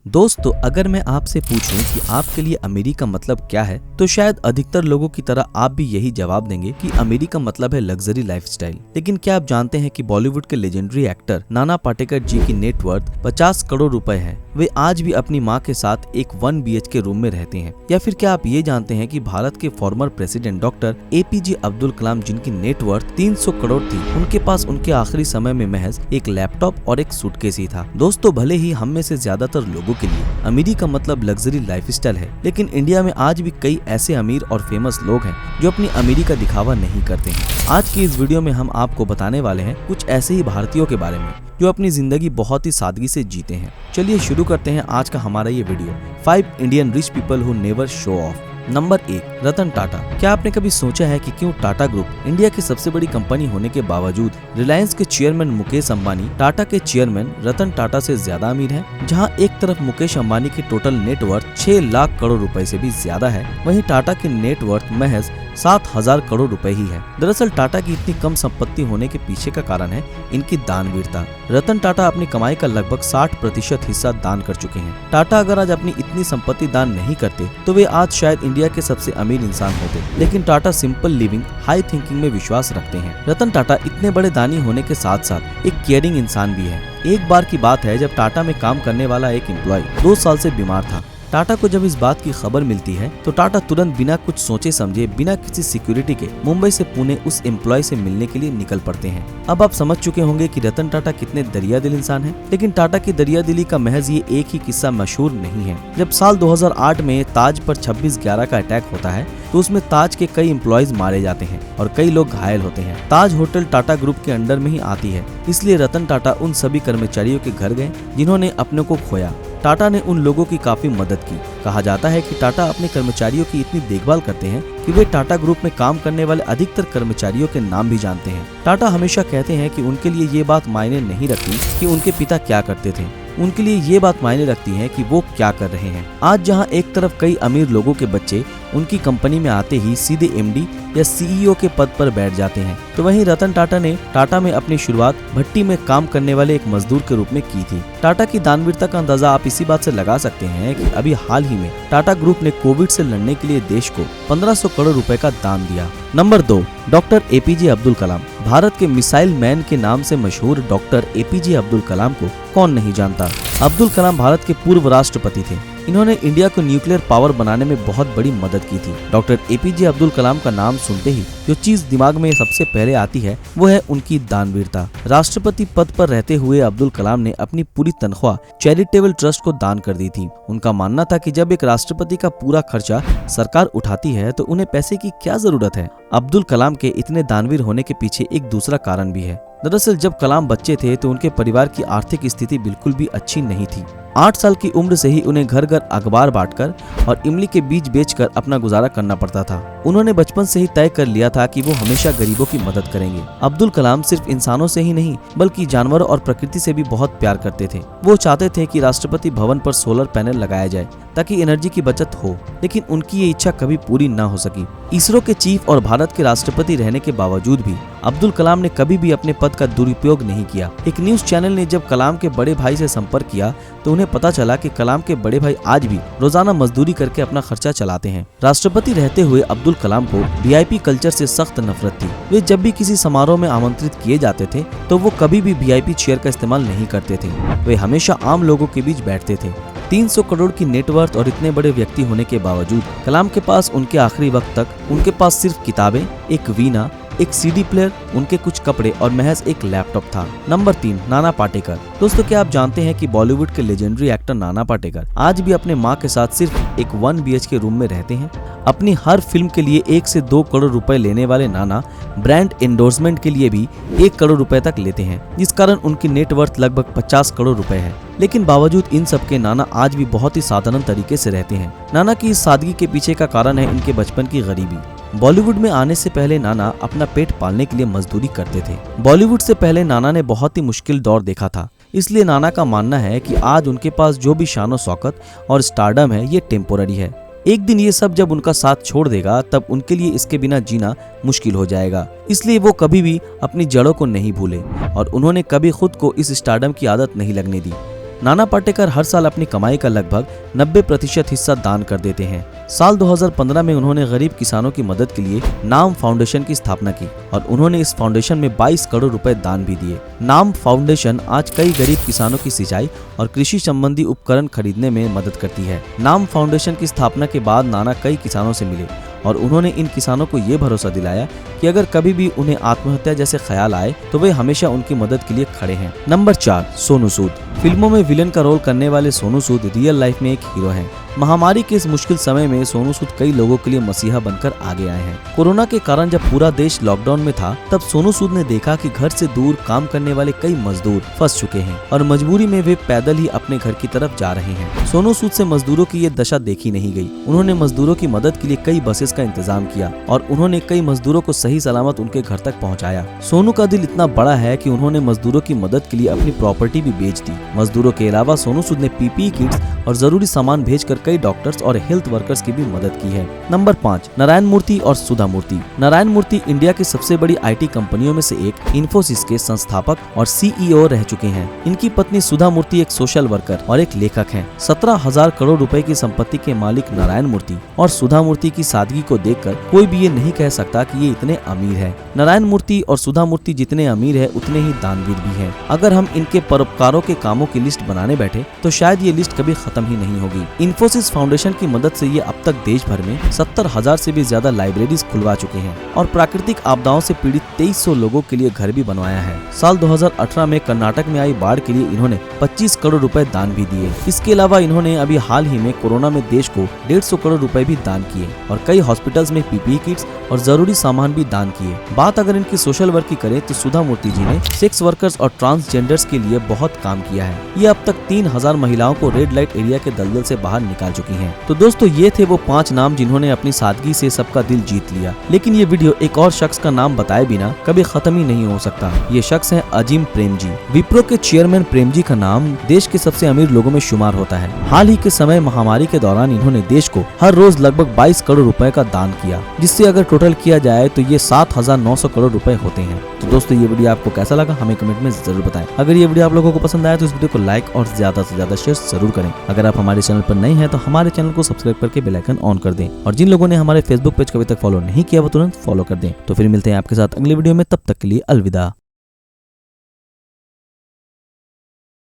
दोस्तों, अगर मैं आपसे पूछूं कि आपके लिए अमीरी का मतलब क्या है, तो शायद अधिकतर लोगों की तरह आप भी यही जवाब देंगे कि अमीरी का मतलब है लग्जरी लाइफस्टाइल। लेकिन क्या आप जानते हैं कि बॉलीवुड के लेजेंडरी एक्टर नाना पाटेकर जी की नेट वर्थ 50 करोड़ रुपए है। वे आज भी अपनी मां के साथ एक 1 BHK रूम में रहते हैं। या फिर क्या आप ये जानते हैं कि भारत के former president doctor APJ Abdul Kalam, जिनकी नेट वर्थ 300 करोड़ थी, उनके पास उनके आखिरी समय में महज एक लैपटॉप और एक सूटकेस ही था। दोस्तों, भले ही हम में से ज्यादातर लोगों के लिए अमीरी का मतलब लग्जरी लाइफस्टाइल है, लेकिन इंडिया में आज भी कई ऐसे अमीर और फेमस लोग हैं जो अपनी अमीरी का दिखावा नहीं करते हैं। आज की इस वीडियो में हम आपको बताने वाले हैं कुछ ऐसे ही भारतीयों के बारे में जो अपनी जिंदगी बहुत ही सादगी से जीते हैं। चलिए शुरू करते हैं आज का हमारा ये video. 5 Indian rich people who never show off. Number 1, Ratan Tata. क्या आपने कभी सोचा है कि क्यों टाटा ग्रुप इंडिया की सबसे बड़ी कंपनी होने के बावजूद रिलायंस के चेयरमैन मुकेश अंबानी टाटा के चेयरमैन रतन टाटा से ज्यादा अमीर हैं? जहां एक तरफ मुकेश अंबानी की टोटल नेटवर्थ 6 लाख करोड़ रुपए से भी ज्यादा है, वहीं टाटा की नेटवर्थ महज 7,000 करोड़ रुपए ही है। दरअसल टाटा की इतनी कम संपत्ति होने के पीछे का कारण है इनकी दानवीरता। रतन टाटा अपनी कमाई का लगभग 60% हिस्सा दान कर चुके हैं। टाटा अगर आज अपनी इतनी संपत्ति दान नहीं करते तो वे आज शायद इंडिया के सबसे अमीर इंसान होते। लेकिन Tata simple living, high thinking में विश्वास रखते हैं। रतन टाटा इतने बड़े दानी होने के साथ साथ एक केयरिंग इंसान भी है। एक बार की बात है जब टाटा में काम करने वाला एक एम्प्लॉय 2 साल से बीमार था। टाटा को जब इस बात की खबर मिलती है तो टाटा तुरंत बिना कुछ सोचे समझे, बिना किसी सिक्योरिटी के मुंबई से पुणे उस एम्प्लॉय से मिलने के लिए निकल पड़ते हैं। अब आप समझ चुके होंगे कि रतन टाटा कितने दरियादिल इंसान हैं। लेकिन टाटा की दरियादिली का महज ये एक ही किस्सा मशहूर नहीं है। जब साल 2008 में ताज पर 26/11 का अटैक होता है तो उसमें ताज के कई एम्प्लॉयज मारे जाते हैं और कई लोग घायल होते हैं। ताज होटल टाटा ग्रुप के अंडर में ही आती है, इसलिए रतन टाटा उन सभी कर्मचारियों के घर गए जिन्होंने अपने को खोया। टाटा ने उन लोगों की काफी मदद की। कहा जाता है कि टाटा अपने कर्मचारियों की इतनी देखभाल करते हैं कि वे टाटा ग्रुप में काम करने वाले अधिकतर कर्मचारियों के नाम भी जानते हैं। टाटा हमेशा कहते हैं कि उनके लिए ये बात मायने नहीं रखती कि उनके पिता क्या करते थे, उनके लिए ये बात मायने रखती है कि वो क्या कर रहे हैं। आज जहां एक तरफ कई अमीर लोगों के बच्चे उनकी कंपनी में आते ही सीधे MD या CEO के पद पर बैठ जाते हैं, तो वहीं रतन टाटा ने टाटा में अपनी शुरुआत भट्टी में काम करने वाले एक मजदूर के रूप में की थी। टाटा की दानवीरता का अंदाजा आप इसी बात से लगा सकते हैं कि अभी हाल ही में टाटा ग्रुप ने कोविड से लड़ने के लिए देश को 1500 करोड़ रुपए का दान दिया। नंबर 2, डॉक्टर APJ अब्दुल कलाम। भारत के मिसाइल मैन के नाम से मशहूर डॉक्टर APJ अब्दुल कलाम को कौन नहीं जानता। अब्दुल कलाम भारत के पूर्व राष्ट्रपति थे। इन्होंने इंडिया को न्यूक्लियर पावर बनाने में बहुत बड़ी मदद की थी। डॉक्टर APJ अब्दुल कलाम का नाम सुनते ही जो चीज दिमाग में सबसे पहले आती है वो है उनकी दानवीरता। राष्ट्रपति पद पर रहते हुए अब्दुल कलाम ने अपनी पूरी तनख्वाह चैरिटेबल ट्रस्ट को दान कर दी थी। उनका मानना था कि जब एक राष्ट्रपति का पूरा खर्चा सरकार उठाती है तो उन्हें पैसे की क्या जरूरत है। अब्दुल कलाम के इतने दानवीर होने के पीछे एक दूसरा कारण भी है। दरअसल जब कलाम बच्चे थे तो उनके परिवार की आर्थिक स्थिति बिल्कुल भी अच्छी नहीं थी। 8 साल की उम्र से ही उन्हें घर घर अखबार बांटकर और इमली के बीज बेचकर अपना गुजारा करना पड़ता था। उन्होंने बचपन से ही तय कर लिया था कि वो हमेशा गरीबों की मदद करेंगे। अब्दुल कलाम सिर्फ इंसानों से ही नहीं बल्कि जानवरों और प्रकृति से भी बहुत प्यार करते थे। वो चाहते थे कि राष्ट्रपति भवन पर सोलर पैनल लगाया जाए ताकि एनर्जी की बचत हो, लेकिन उनकी ये इच्छा कभी पूरी न हो सकी। इसरो के चीफ और भारत के राष्ट्रपति रहने के बावजूद भी अब्दुल कलाम ने कभी भी अपने पद का दुरुपयोग नहीं किया। एक न्यूज चैनल ने जब कलाम के बड़े भाई से संपर्क किया तो उन्हें पता चला कि कलाम के बड़े भाई आज भी रोजाना मजदूरी करके अपना खर्चा चलाते हैं। राष्ट्रपति रहते हुए अब्दुल कलाम को VIP कल्चर से सख्त नफरत थी। वे जब भी किसी समारोह में आमंत्रित किए जाते थे तो वो कभी भी VIP चेयर का इस्तेमाल नहीं करते थे। वे हमेशा आम लोगों के बीच बैठते थे। 300 करोड़ की नेटवर्थ और इतने बड़े व्यक्ति होने के बावजूद कलाम के पास उनके आखिरी वक्त तक उनके पास सिर्फ किताबें, एक वीणा, एक CD प्लेयर, उनके कुछ कपड़े और महज एक लैपटॉप था। नंबर 3, नाना पाटेकर। दोस्तों, क्या आप जानते हैं कि बॉलीवुड के लेजेंडरी एक्टर नाना पाटेकर आज भी अपने मां के साथ सिर्फ एक 1 BHK रूम में रहते हैं। अपनी हर फिल्म के लिए 1 से 2 करोड़ रुपए लेने वाले नाना ब्रांड एंडोर्समेंट के लिए भी 1 करोड़ रुपए तक लेते हैं, जिस कारण उनकी नेटवर्थ लगभग 50 करोड़ रुपए है। लेकिन बावजूद इन सब के नाना आज भी बहुत ही साधारण तरीके से रहते हैं। नाना की इस सादगी के पीछे का कारण है इनके बचपन की गरीबी। बॉलीवुड में आने से पहले नाना अपना पेट पालने के लिए मजदूरी करते थे। बॉलीवुड से पहले नाना ने बहुत ही मुश्किल दौर देखा था, इसलिए नाना का मानना है कि आज उनके पास जो भी शानो शौकत और स्टारडम है ये टेम्पोररी है। एक दिन ये सब जब उनका साथ छोड़ देगा तब उनके लिए इसके बिना जीना मुश्किल हो जाएगा। इसलिए वो कभी भी अपनी जड़ों को नहीं भूले और उन्होंने कभी खुद को इस स्टारडम की आदत नहीं लगने दी। नाना पाटेकर हर साल अपनी कमाई का लगभग 90% हिस्सा दान कर देते हैं। साल 2015 में उन्होंने गरीब किसानों की मदद के लिए नाम फाउंडेशन की स्थापना की और उन्होंने इस फाउंडेशन में 22 करोड़ रुपए दान भी दिए। नाम फाउंडेशन आज कई गरीब किसानों की सिंचाई और कृषि संबंधी उपकरण खरीदने में मदद करती है। नाम फाउंडेशन की स्थापना के बाद नाना कई किसानों से मिले और उन्होंने इन किसानों को ये भरोसा दिलाया कि अगर कभी भी उन्हें आत्महत्या जैसे ख्याल आए तो वे हमेशा उनकी मदद के लिए खड़े हैं। नंबर 4, सोनू सूद। फिल्मों में विलेन का रोल करने वाले सोनू सूद रियल लाइफ में एक हीरो हैं। महामारी के इस मुश्किल समय में सोनू सूद कई लोगों के लिए मसीहा बनकर आगे आए हैं। कोरोना के कारण जब पूरा देश लॉकडाउन में था तब सोनू सूद ने देखा कि घर से दूर काम करने वाले कई मजदूर फंस चुके हैं और मजबूरी में वे पैदल ही अपने घर की तरफ जा रहे हैं। सोनू सूद से मजदूरों की ये दशा देखी नहीं गई। उन्होंने मजदूरों की मदद के लिए कई बसेस का इंतजाम किया और उन्होंने कई मजदूरों को सही सलामत उनके घर तक पहुँचाया। सोनू का दिल इतना बड़ा है कि उन्होंने मजदूरों की मदद के लिए अपनी प्रॉपर्टी भी बेच दी। मजदूरों के अलावा सोनू सूद ने पीपीई किट्स और जरूरी सामान भेजकर कई डॉक्टर्स और हेल्थ वर्कर्स की भी मदद की है। नंबर 5, नारायण मूर्ति और सुधा मूर्ति। नारायण मूर्ति इंडिया की सबसे बड़ी आईटी कंपनियों में से एक इन्फोसिस के संस्थापक और सीईओ रह चुके हैं। इनकी पत्नी सुधा मूर्ति एक सोशल वर्कर और एक लेखक हैं। 17,000 करोड़ रुपए की संपत्ति के मालिक नारायण मूर्ति और सुधा मूर्ति की सादगी को देखकर कोई भी ये नहीं कह सकता कि ये इतने अमीर है। नारायण मूर्ति और सुधा मूर्ति जितने अमीर है उतने ही दानवीर भी हैं। अगर हम इनके परोपकारों के कामों की लिस्ट बनाने बैठे तो शायद ये लिस्ट कभी खत्म ही नहीं होगी। इन्फोसिस फाउंडेशन की मदद से ये अब तक देश भर में 70,000 से भी ज्यादा लाइब्रेरीज खुलवा चुके हैं और प्राकृतिक आपदाओं से पीड़ित 2300 लोगों के लिए घर भी बनवाया है। साल 2018 में कर्नाटक में आई बाढ़ के लिए इन्होंने 25 करोड़ रुपए दान भी दिए। इसके अलावा इन्होंने अभी हाल ही में कोरोना में देश को 150 करोड़ रुपए भी दान किए और कई हॉस्पिटल्स में पीपीई किट्स और जरूरी सामान भी दान किए। बात अगर इनकी सोशल वर्क की करें तो सुधा मूर्ति जी ने सेक्स वर्कर्स और ट्रांसजेंडर्स के लिए बहुत काम किया है। ये अब तक 3000 महिलाओं को रेड लाइट एरिया के दलदल से बाहर निकाल चुकी हैं। तो दोस्तों ये थे वो 5 नाम जिन्होंने अपनी सादगी से सबका दिल जीत लिया। लेकिन ये वीडियो एक और शख्स का नाम बताए बिना कभी खत्म ही नहीं हो सकता। ये शख्स है अजीम प्रेम जी। विप्रो के चेयरमैन प्रेम जी का नाम देश के सबसे अमीर लोगों में शुमार होता है। हाल ही के समय महामारी के दौरान इन्होंने देश को हर रोज लगभग 22 करोड़ रुपए का दान किया, जिससे अगर टोटल किया जाए तो ये 7,900 करोड़ रुपए होते हैं। तो दोस्तों ये वीडियो आपको कैसा लगा हमें कमेंट में जरूर बताएं। अगर ये वीडियो आप लोगों को पसंद आया तो इस वीडियो को लाइक और ज्यादा से ज्यादा शेयर जरूर करें। अगर आप हमारे चैनल पर नए हैं तो हमारे चैनल को सब्सक्राइब करके बेल आइकन ऑन कर दें और जिन लोगों ने हमारे फेसबुक पेज को अभी तक फॉलो नहीं किया वो तुरंत फॉलो कर दें। तो फिर मिलते हैं आपके साथ अगली वीडियो में, तब तक के लिए अलविदा।